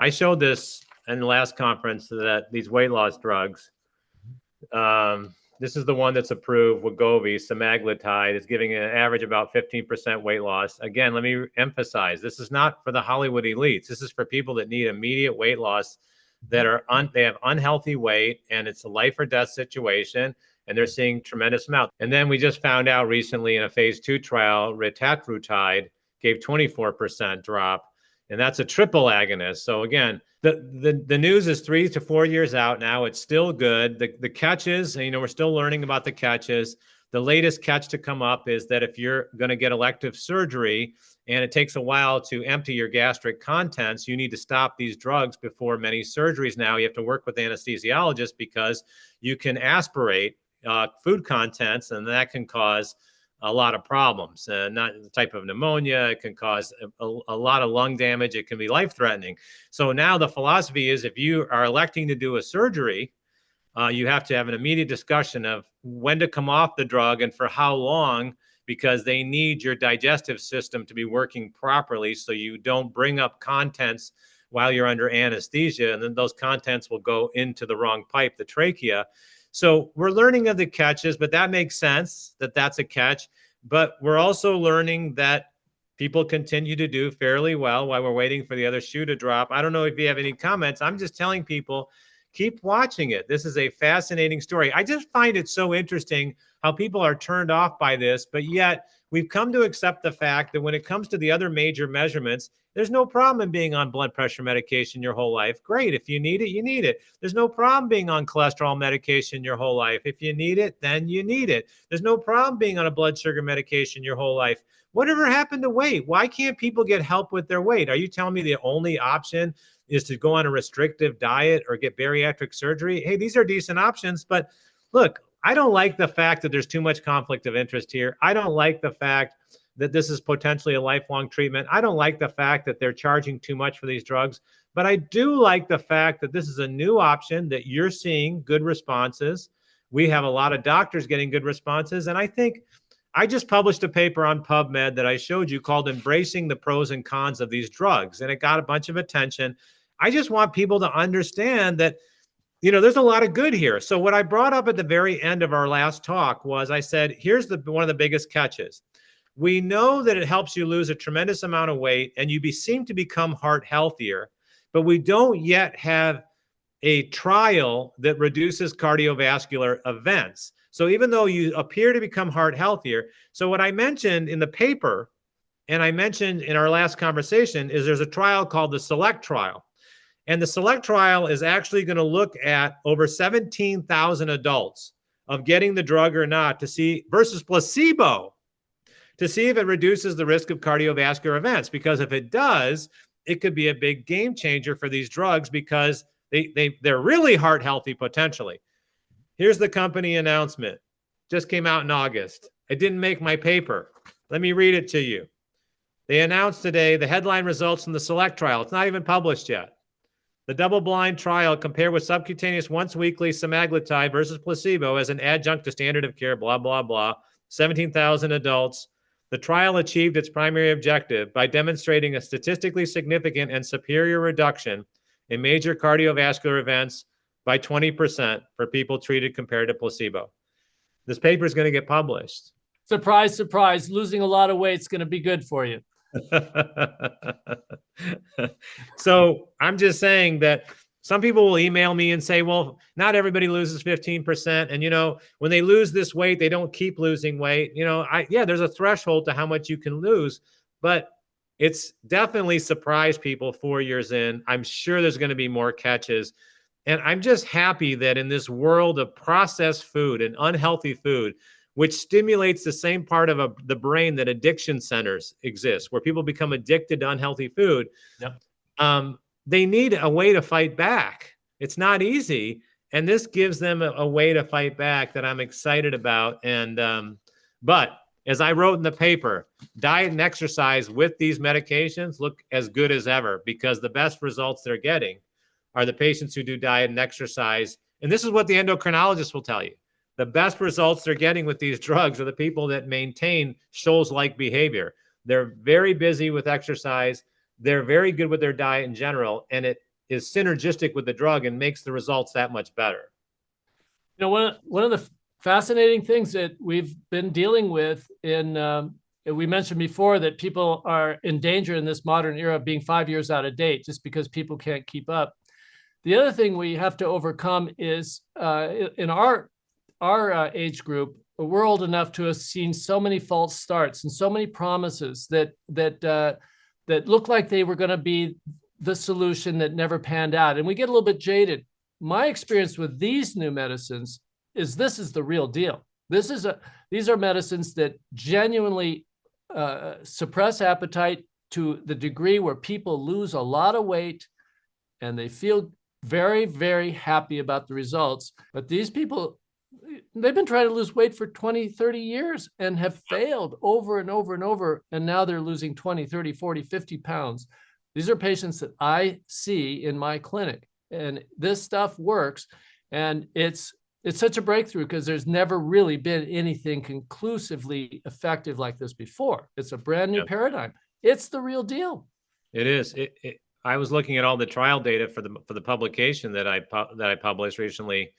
I showed this in the last conference that these weight loss drugs, this is the one that's approved, Wegovy, semaglutide, is giving an average about 15% weight loss. Again, let me emphasize, this is not for the Hollywood elites. This is for people that need immediate weight loss, that are they have unhealthy weight, and it's a life or death situation, and they're seeing tremendous amount. And then we just found out recently in a phase 2 trial, retatrutide gave 24% drop, and that's a triple agonist. So again, the news is 3 to 4 years out now. It's still good. The catches, we're still learning about the catches. The latest catch to come up is that if you're going to get elective surgery and it takes a while to empty your gastric contents, you need to stop these drugs before many surgeries. Now you have to work with anesthesiologists because you can aspirate food contents, and that can cause a lot of problems, not the type of pneumonia. It can cause a lot of lung damage. It can be life-threatening. So now the philosophy is, if you are electing to do a surgery, you have to have an immediate discussion of when to come off the drug and for how long, because they need your digestive system to be working properly so you don't bring up contents while you're under anesthesia, and then those contents will go into the wrong pipe, the trachea. So we're learning of the catches, but that makes sense that that's a catch. But we're also learning that people continue to do fairly well while we're waiting for the other shoe to drop. I don't know if you have any comments. I'm just telling people, keep watching it. This is a fascinating story. I just find it so interesting how people are turned off by this, but yet we've come to accept the fact that when it comes to the other major measurements, there's no problem in being on blood pressure medication your whole life. Great. If you need it, you need it. There's no problem being on cholesterol medication your whole life. If you need it, then you need it. There's no problem being on a blood sugar medication your whole life. Whatever happened to weight? Why can't people get help with their weight? Are you telling me the only option is to go on a restrictive diet or get bariatric surgery? Hey, these are decent options, but look, I don't like the fact that there's too much conflict of interest here. I don't like the fact that this is potentially a lifelong treatment. I don't like the fact that they're charging too much for these drugs, but I do like the fact that this is a new option, that you're seeing good responses. We have a lot of doctors getting good responses. And I think I just published a paper on PubMed that I showed you called Embracing the Pros and Cons of These Drugs, and it got a bunch of attention. I just want people to understand that, there's a lot of good here. So what I brought up at the very end of our last talk was, I said, here's one of the biggest catches. We know that it helps you lose a tremendous amount of weight and you seem to become heart healthier, but we don't yet have a trial that reduces cardiovascular events. So even though you appear to become heart healthier, so what I mentioned in the paper, and I mentioned in our last conversation, is there's a trial called the SELECT trial. And the SELECT trial is actually going to look at over 17,000 adults of getting the drug or not to see versus placebo, to see if it reduces the risk of cardiovascular events. Because if it does, it could be a big game changer for these drugs, because they're really heart healthy potentially. Here's the company announcement. Just came out in August. It didn't make my paper. Let me read it to you. They announced today the headline results from the SELECT trial. It's not even published yet. The double-blind trial compared with subcutaneous once-weekly semaglutide versus placebo as an adjunct to standard of care, blah, blah, blah, 17,000 adults. The trial achieved its primary objective by demonstrating a statistically significant and superior reduction in major cardiovascular events by 20% for people treated compared to placebo. This paper is going to get published. Surprise, surprise. Losing a lot of weight is going to be good for you. So I'm just saying that some people will email me and say, well, not everybody loses 15%. And, when they lose this weight, they don't keep losing weight. There's a threshold to how much you can lose, but it's definitely surprised people 4 years in. I'm sure there's going to be more catches. And I'm just happy that in this world of processed food and unhealthy food, which stimulates the same part of the brain that addiction centers exist, where people become addicted to unhealthy food. Yep. They need a way to fight back. It's not easy. And this gives them a way to fight back that I'm excited about. And, but as I wrote in the paper, diet and exercise with these medications look as good as ever, because the best results they're getting are the patients who do diet and exercise. And this is what the endocrinologist will tell you. The best results they're getting with these drugs are the people that maintain Scholl's-like behavior. They're very busy with exercise. They're very good with their diet in general. And it is synergistic with the drug and makes the results that much better. You know, one of the fascinating things that we've been dealing with we mentioned before that people are in danger in this modern era of being 5 years out of date just because people can't keep up. The other thing we have to overcome is in our age group, we're old enough to have seen so many false starts and so many promises that looked like they were going to be the solution that never panned out. And we get a little bit jaded. My experience with these new medicines is this is the real deal. These are medicines that genuinely suppress appetite to the degree where people lose a lot of weight and they feel very, very happy about the results. But these people, they've been trying to lose weight for 20, 30 years and have failed over and over and over. And now they're losing 20, 30, 40, 50 pounds. These are patients that I see in my clinic, and this stuff works. And it's such a breakthrough because there's never really been anything conclusively effective like this before. It's a brand new paradigm. It's the real deal. It is. I was looking at all the trial data for the publication that I published recently,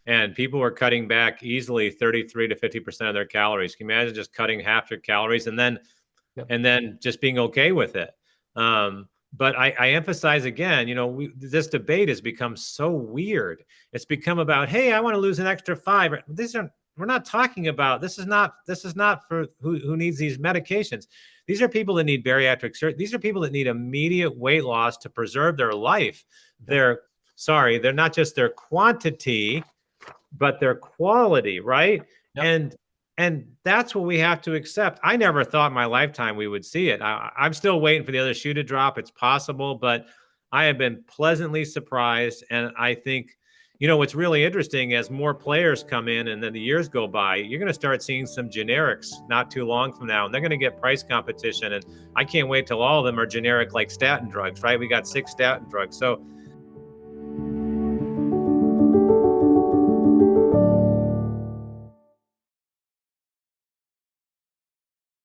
and people were cutting back easily 33 to 50% of their calories. Can you imagine just cutting half your calories and then just being okay with it? But I emphasize again, you know, this debate has become so weird. It's become about, hey, I want to lose an extra 5. We're not talking about, this is not for who needs these medications. These are people that need bariatric surgery. These are people that need immediate weight loss to preserve their life. They're not just their quantity, but their quality, right? Yep. And that's what we have to accept. I never thought in my lifetime we would see it. I'm still waiting for the other shoe to drop. It's possible, but I have been pleasantly surprised. And I think, you know, what's really interesting, as more players come in and then the years go by, you're going to start seeing some generics not too long from now, and they're going to get price competition. And I can't wait till all of them are generic like statin drugs, right? We got 6 statin drugs. So